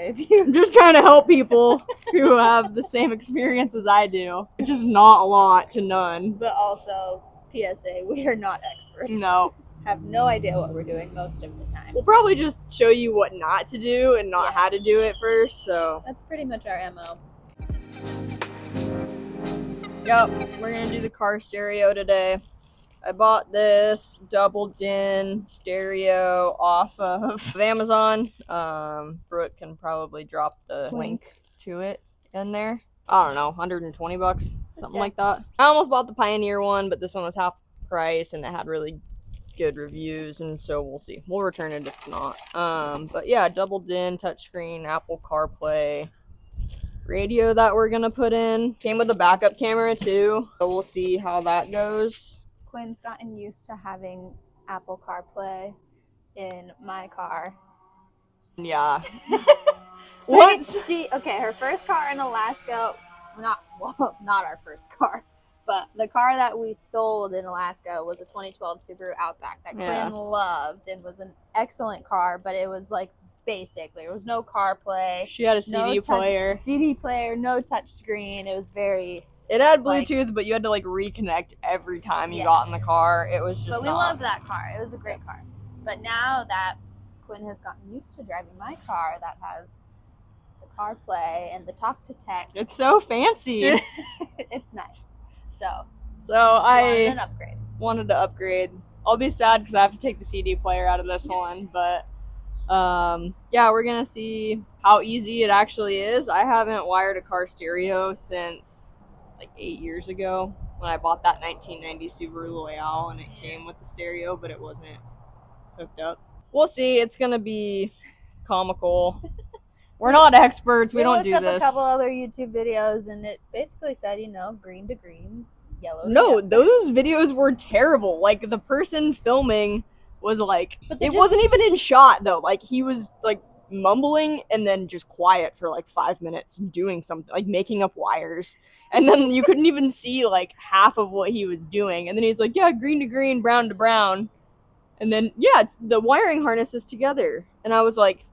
Okay, I'm just trying to help people who have the same experience as I do. It's just not a lot to none. But also, PSA, we are not experts. No. Have no idea what we're doing most of the time. We'll probably just show you what not to do and not how to do it first, so. That's pretty much our MO. Yep, we're gonna do the car stereo today. I bought this double din stereo off of Amazon. Brooke can probably drop the link to it in there. I don't know, 120 bucks, something like that. I almost bought the Pioneer one, but this one was half price and it had really good reviews, and so we'll see. We'll return it if not. But yeah, double din, touchscreen, Apple CarPlay, radio that we're gonna put in. Came with a backup camera too, so we'll see how that goes. Quinn's gotten used to having Apple CarPlay in my car. Yeah. What? Her first car in Alaska, not our first car, but the car that we sold in Alaska was a 2012 Subaru Outback that Quinn loved and was an excellent car, but it was like basic. There was no CarPlay. She had a CD player, no touchscreen. It was very... It had Bluetooth, but you had to like reconnect every time you got in the car. It was just But we loved that car. It was a great car. But now that Quinn has gotten used to driving my car that has the CarPlay and the talk to text. It's so fancy. It's nice. So I wanted to upgrade. I'll be sad because I have to take the CD player out of this one, but yeah, we're gonna see how easy it actually is. I haven't wired a car stereo since like 8 years ago when I bought that 1990 Subaru Loyale, and it came with the stereo, but it wasn't hooked up. We'll see. It's gonna be comical. We're not experts. We don't do this. We looked up a couple other YouTube videos, and it basically said, green to green, yellow to No, yellow. those videos were terrible. Like, the person filming was like, it wasn't even in shot though. Like, he was like mumbling and then just quiet for like 5 minutes doing something, like making up wires. And then you couldn't even see like half of what he was doing. And then he's like, yeah, green to green, brown to brown. And then, yeah, it's the wiring harnesses together. And I was like,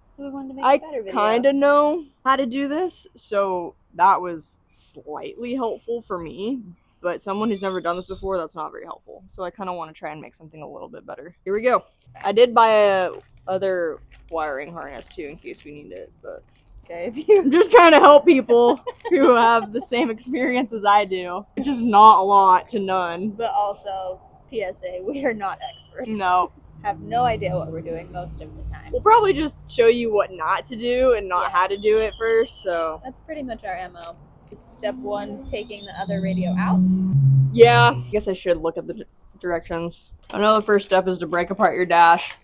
so we wanted to make a better video. I kind of know how to do this. So that was slightly helpful for me. But someone who's never done this before, that's not very helpful. So I kind of want to try and make something a little bit better. Here we go. I did buy a other wiring harness too in case we need it, but okay. I'm just trying to help people who have the same experience as I do. It's just not a lot to none. But also, PSA, we are not experts. No. Have no idea what we're doing most of the time. We'll probably just show you what not to do and not how to do it first, so. That's pretty much our MO. Step 1, taking the other radio out. Yeah, I guess I should look at the directions. I know the first step is to break apart your dash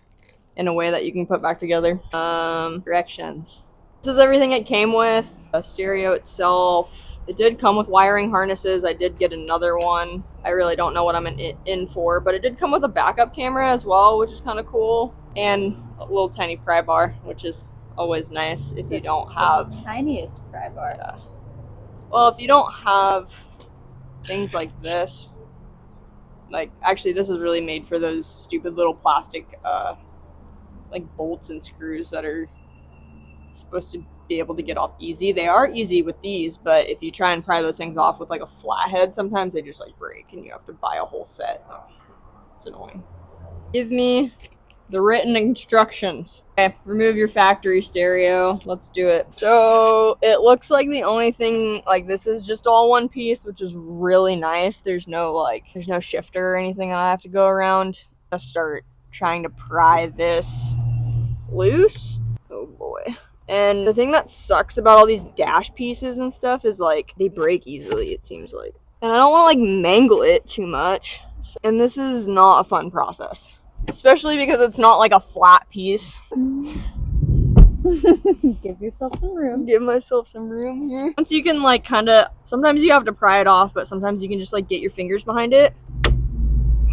in a way that you can put back together. Directions. This is everything it came with. The stereo itself. It did come with wiring harnesses. I did get another one. I really don't know what I'm in for, but it did come with a backup camera as well, which is kind of cool. And a little tiny pry bar, which is always nice if you don't have... The tiniest pry bar. Yeah. Well, if you don't have things like this, like, actually this is really made for those stupid little plastic, like bolts and screws that are supposed to be able to get off easy. They are easy with these, but if you try and pry those things off with like a flathead, sometimes they just like break and you have to buy a whole set. Oh, it's annoying. Give me the written instructions. Okay, remove your factory stereo. Let's do it. So it looks like the only thing, like, this is just all one piece, which is really nice. There's no shifter or anything that I have to go around. I'll start trying to pry this loose. Oh boy. And the thing that sucks about all these dash pieces and stuff is like they break easily, it seems like. And I don't want to like mangle it too much. And this is not a fun process. Especially because it's not like a flat piece. Give yourself some room. Give myself some room here. Once you can like kind of, sometimes you have to pry it off, but sometimes you can just like get your fingers behind it.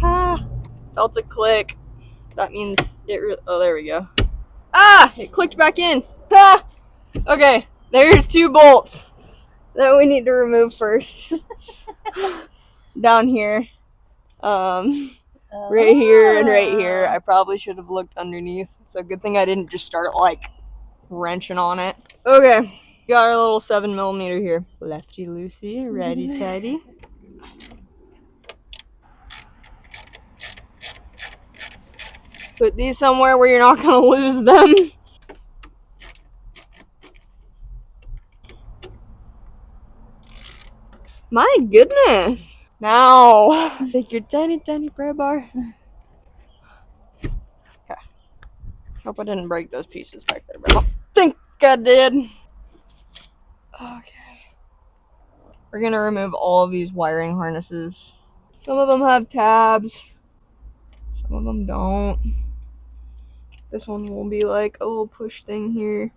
Ah, felt a click. That means oh, there we go. Ah, it clicked back in. Ah, okay, there's 2 bolts that we need to remove first. Down here. Right here and right here. I probably should have looked underneath. So good thing I didn't just start like wrenching on it. Okay, got our little 7mm here. Lefty loosey, righty tighty. Put these somewhere where you're not gonna lose them. My goodness. Now, take your tiny pry bar. Okay. Hope I didn't break those pieces back there, but I think I did. Okay. We're gonna remove all of these wiring harnesses. Some of them have tabs. Some of them don't. This one will be like a little push thing here.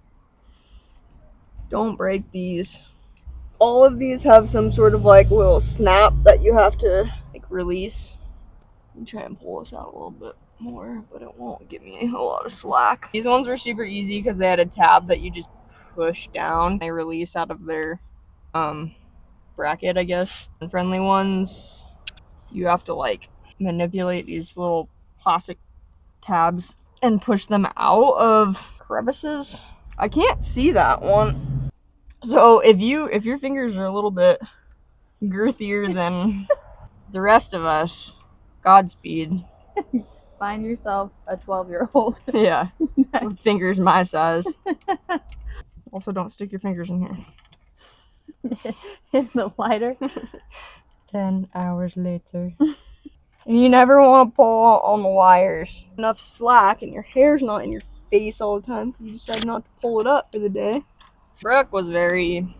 Don't break these. All of these have some sort of like little snap that you have to like release. Let me try and pull this out a little bit more, but it won't give me a lot of slack. These ones were super easy because they had a tab that you just push down. They release out of their bracket, I guess. And friendly ones, you have to like manipulate these little plastic tabs and push them out of crevices. I can't see that one. So if your fingers are a little bit girthier than the rest of us, Godspeed. Find yourself a 12-year-old. Yeah, with fingers my size. Also, don't stick your fingers in here. In the lighter. 10 hours later. And you never want to pull on the wires. Enough slack and your hair's not in your face all the time because you decide not to pull it up for the day. Brooke was very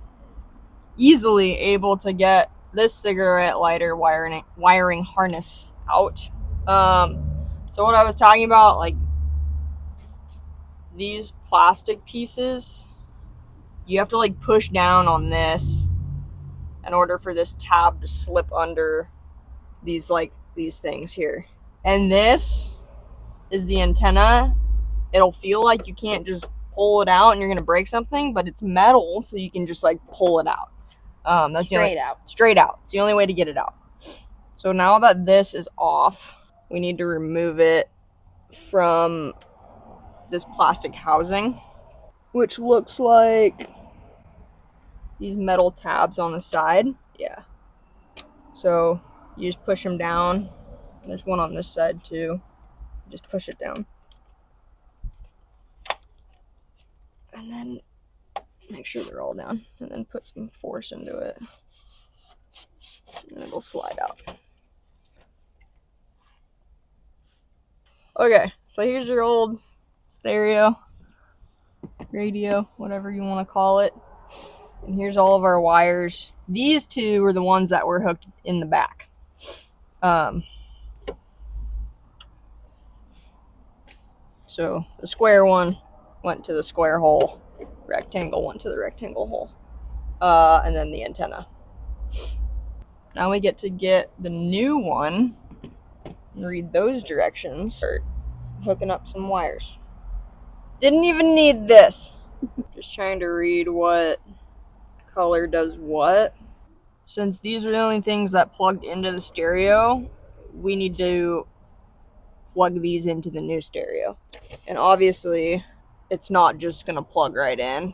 easily able to get this cigarette lighter wiring harness out. So what I was talking about, like these plastic pieces, you have to like push down on this in order for this tab to slip under these things here. And this is the antenna. It'll feel like you can't just pull it out and you're gonna break something, but it's metal, so you can just like pull it out. That's straight out. Straight out. It's the only way to get it out. So now that this is off, we need to remove it from this plastic housing, which looks like these metal tabs on the side. Yeah. So you just push them down. There's one on this side too. Just push it down. And then make sure they're all down. And then put some force into it. And it'll slide out. Okay, so here's your old stereo, radio, whatever you want to call it. And here's all of our wires. These two are the ones that were hooked in the back. So the square one went to the square hole, rectangle went to the rectangle hole, and then the antenna. Now we get to get the new one and read those directions. Start hooking up some wires. Didn't even need this. Just trying to read what color does what. Since these are the only things that plugged into the stereo, we need to plug these into the new stereo. And obviously, it's not just going to plug right in.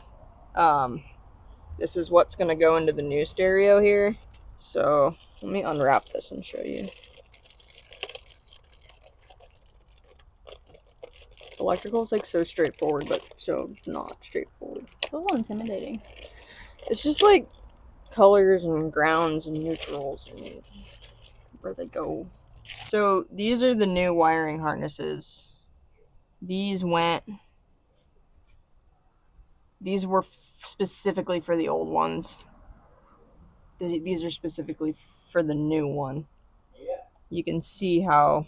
This is what's going to go into the new stereo here. So let me unwrap this and show you. Electrical is like so straightforward, but so not straightforward. It's a little intimidating. It's just like colors and grounds and neutrals and where they go. So these are the new wiring harnesses. These were specifically for the old ones. These are specifically for the new one. You can see how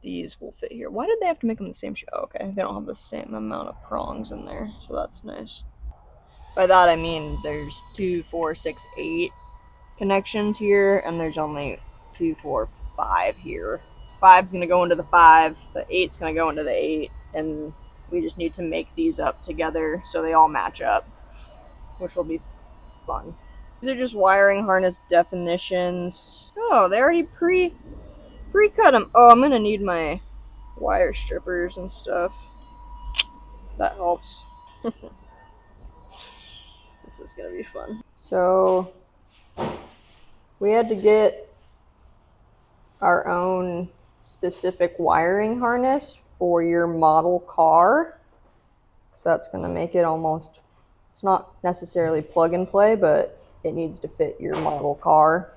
these will fit here. Why did they have to make them the same shape? Oh, okay, they don't have the same amount of prongs in there, so that's nice. By that I mean there's 2, 4, 6, 8 connections here, and there's only 2, 4, 5 here. 5's gonna go into the 5, the 8's gonna go into the 8, and we just need to make these up together so they all match up, which will be fun. These are just wiring harness definitions. Oh, they already pre-cut them. Oh, I'm gonna need my wire strippers and stuff. That helps. This is gonna be fun. So we had to get our own specific wiring harness for your model car. So that's gonna make it almost, it's not necessarily plug and play, but it needs to fit your model car.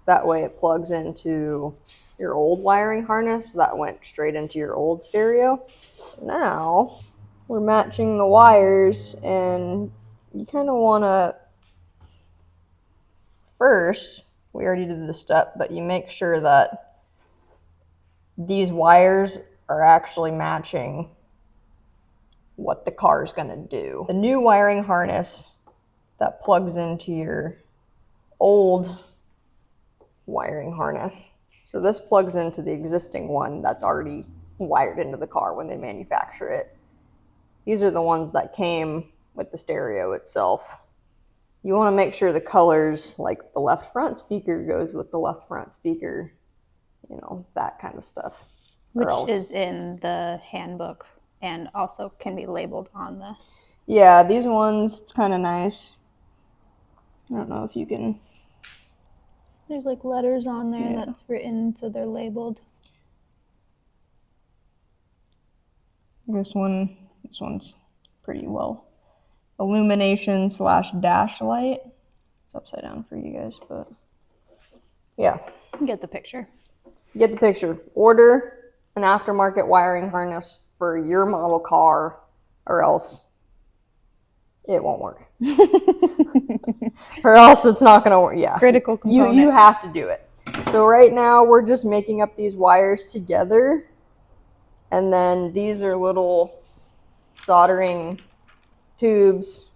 That way it plugs into your old wiring harness that went straight into your old stereo. Now we're matching the wires, and you kind of want to, first, we already did the step, but you make sure that these wires are actually matching what the car is going to do. The new wiring harness that plugs into your old wiring harness. So this plugs into the existing one that's already wired into the car when they manufacture it. These are the ones that came with the stereo itself. You want to make sure the colors, like the left front speaker goes with the left front speaker, you know, that kind of stuff. Which is in the handbook and also can be labeled on the... Yeah, these ones, it's kind of nice. I don't know if you can... There's like letters on there that's written, so they're labeled. This one's pretty well. Illumination / dash light. It's upside down for you guys, but yeah. You get the picture. You get the picture. Order an aftermarket wiring harness for your model car, or else it won't work. Or else it's not going to work. Yeah. Critical component. You have to do it. So right now we're just making up these wires together. And then these are little soldering tubes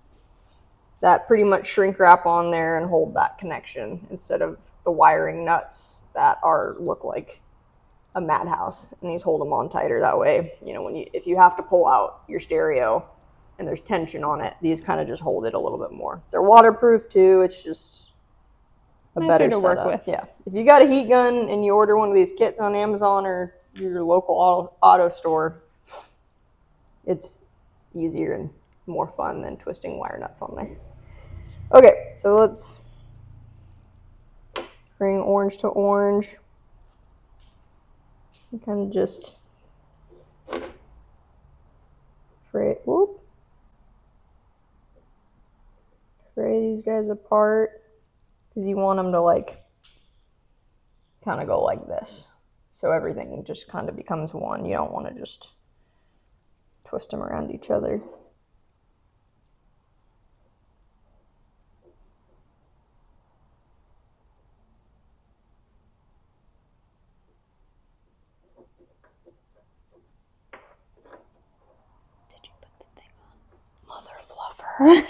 that pretty much shrink wrap on there and hold that connection instead of the wiring nuts that look like a madhouse. And these hold them on tighter. That way, you know, if you have to pull out your stereo and there's tension on it, these kind of just hold it a little bit more. They're waterproof too. It's just a better to setup. work with. Yeah. If you got a heat gun and you order one of these kits on Amazon or your local auto store, it's easier and more fun than twisting wire nuts on there. Okay, so let's bring orange to orange. And kind of just fray these guys apart, because you want them to like kind of go like this. So everything just kind of becomes one. You don't want to just twist them around each other. Did you put the thing on? Mother fluffer.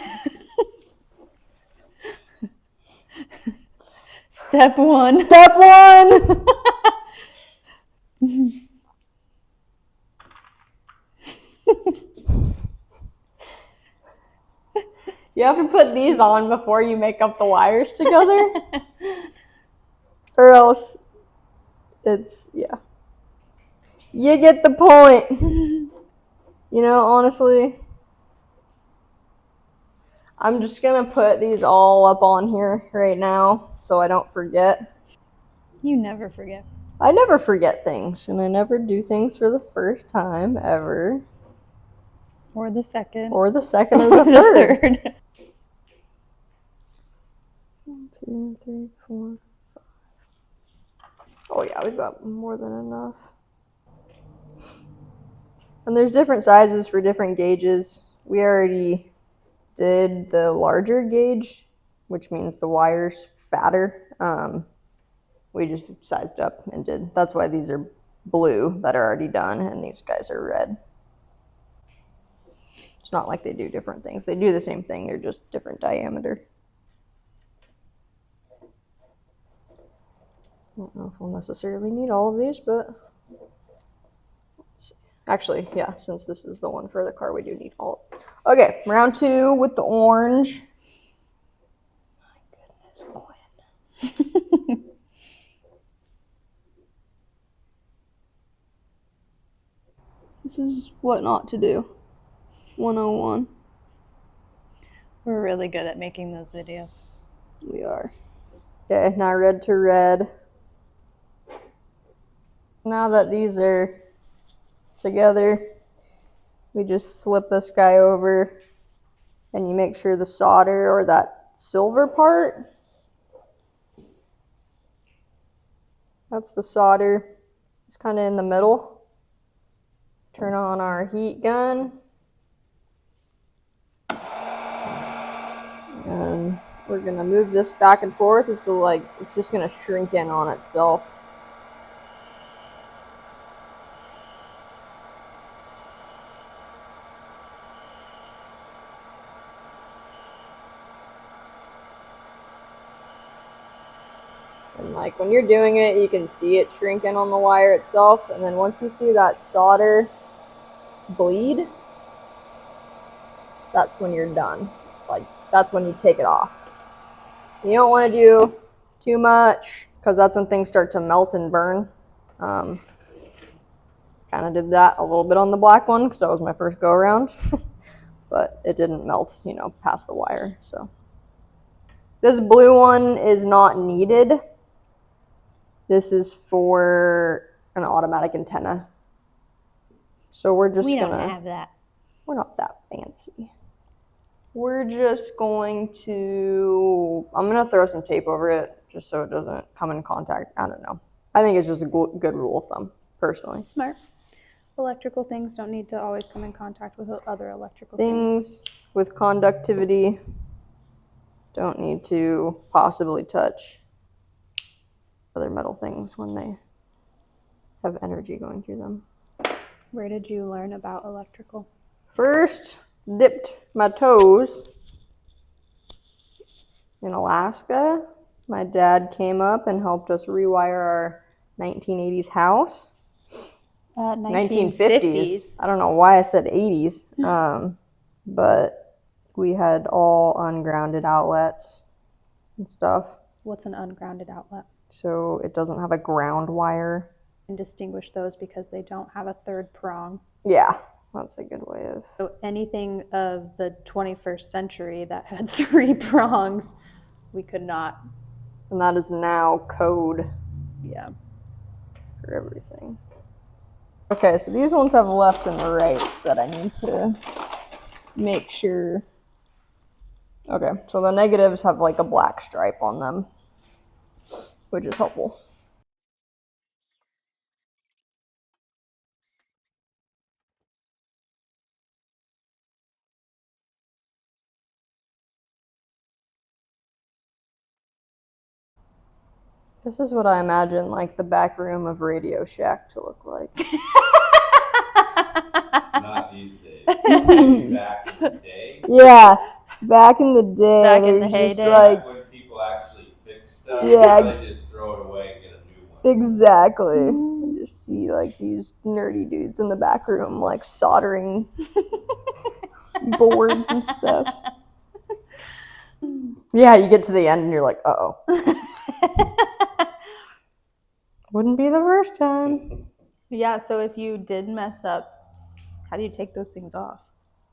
Step one. Step one! You have to put these on before you make up the wires together. Or else it's, yeah. You get the point. You know, honestly, I'm just going to put these all up on here right now so I don't forget. You never forget. I never forget things, and I never do things for the first time ever. Or the second. Or the second or the third. 1, 2, 3, 4, 5. Oh yeah, we've got more than enough. And there's different sizes for different gauges. We already did the larger gauge, which means the wire's fatter. We just sized up and did. That's why these are blue that are already done, and these guys are red. It's not like they do different things. They do the same thing, they're just different diameter. I don't know if we'll necessarily need all of these, but let's see. Actually, yeah, since this is the one for the car, we do need all of them. Okay, round 2 with the orange. My goodness, Quinn. This is what not to do. 101. We're really good at making those videos. We are. Okay, now red to red. Now that these are together, we just slip this guy over and you make sure the solder or that silver part, that's the solder, it's kind of in the middle. Turn on our heat gun. And we're gonna move this back and forth. It's just gonna shrink in on itself. And like when you're doing it, you can see it shrink in on the wire itself. And then once you see that solder bleed, that's when you're done. Like that's when you take it off. You don't want to do too much because that's when things start to melt and burn. Kind of did that a little bit on the black one because that was my first go around, but it didn't melt, past the wire. So this blue one is not needed. This is for an automatic antenna. So we're just We don't have that. We're not that fancy. We're just going to, I'm going to throw some tape over it just so it doesn't come in contact. I don't know. I think it's just a good rule of thumb, personally. Smart. Electrical things don't need to always come in contact with other electrical things. With conductivity don't need to possibly touch other metal things when they have energy going through them. Where did you learn about electrical? First, dipped my toes in Alaska. My dad came up and helped us rewire our 1980s house. 1950s. I don't know why I said 80s. But we had all ungrounded outlets and stuff. What's an ungrounded outlet? So it doesn't have a ground wire. And distinguish those because they don't have a third prong. Yeah, that's a good way of. So anything of the 21st century that had 3 prongs, we could not. And that is now code. Yeah. For everything. Okay, so these ones have lefts and rights that I need to make sure. Okay, so the negatives have like a black stripe on them, which is helpful. This is what I imagine like the back room of Radio Shack to look like. Not these days. Back in the day. Yeah, back in the day. Back in the heyday. Like when people actually fix stuff. Yeah. Now they just throw it away and get a new one. Exactly. You just see like these nerdy dudes in the back room like soldering boards and stuff. Yeah, you get to the end and you're like, uh-oh. Wouldn't be the first time. Yeah, so if you did mess up, how do you take those things off?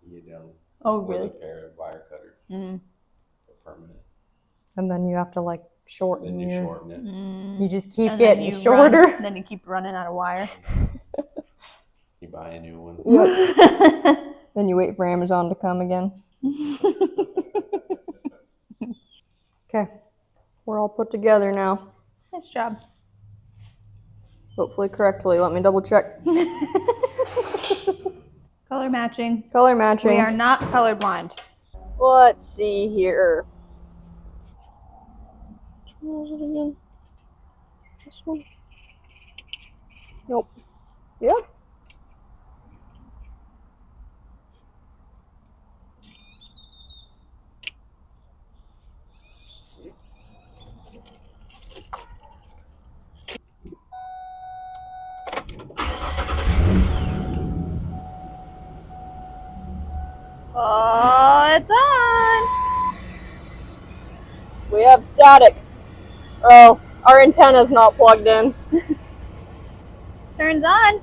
You don't. Oh, really? With a pair of wire cutters. Mm-hmm. Permanent. And then you have to like shorten Then you your... shorten it. You just keep getting shorter. Then you keep running out of wire. You buy a new one. Yep. Then you wait for Amazon to come again. Okay. We're all put together now. Nice job. Hopefully correctly. Let me double check. Color matching. Color matching. We are not colorblind. Let's see here. Which one was it again? This one? Nope. Yep. Oh, it's on. We have static. Oh, our antenna's not plugged in. Turns on.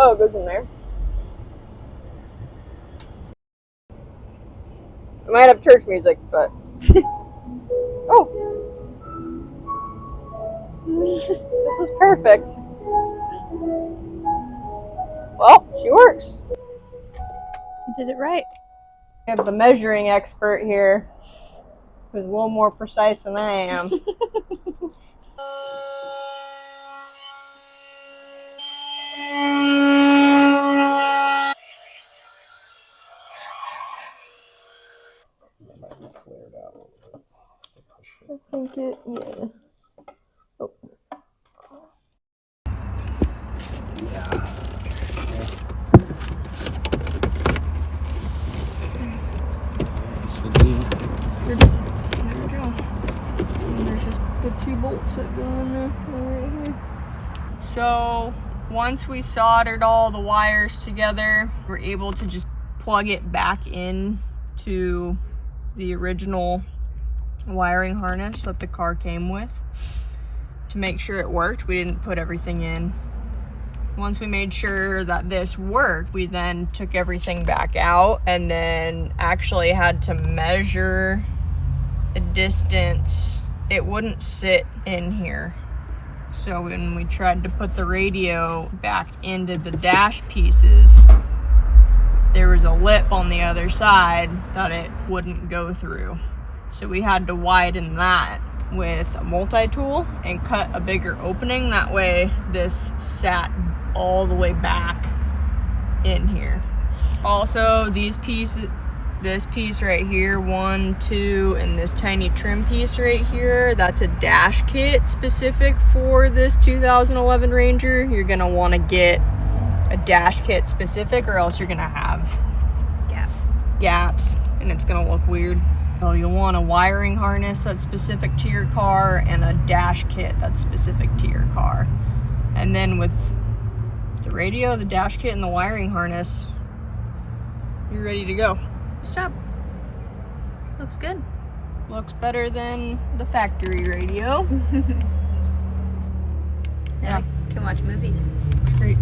Oh, it goes in there. I might have church music, but oh, this is perfect. Well, she works. You did it right. We have the measuring expert here, who's a little more precise than I am. Flared out a little bit. I think it, yeah. Oh. There we go. And there's just the 2 bolts that go in there right here. So once we soldered all the wires together, we're able to just plug it back in to the original wiring harness that the car came with to make sure it worked. We didn't put everything in. Once we made sure that this worked, we then took everything back out and then actually had to measure the distance. It wouldn't sit in here. So when we tried to put the radio back into the dash pieces, there was a lip on the other side that it wouldn't go through. So we had to widen that with a multi-tool and cut a bigger opening. That way this sat all the way back in here. Also, these pieces, this piece right here, 1, 2, and this tiny trim piece right here, that's a dash kit specific for this 2011 Ranger. You're gonna wanna get a dash kit specific or else you're gonna have gaps and it's gonna look weird. So you'll want a wiring harness that's specific to your car and a dash kit that's specific to your car. And then with the radio, the dash kit, and the wiring harness, you're ready to go. Nice job. Looks good. Looks better than the factory radio. Yeah. Can watch movies. It's great.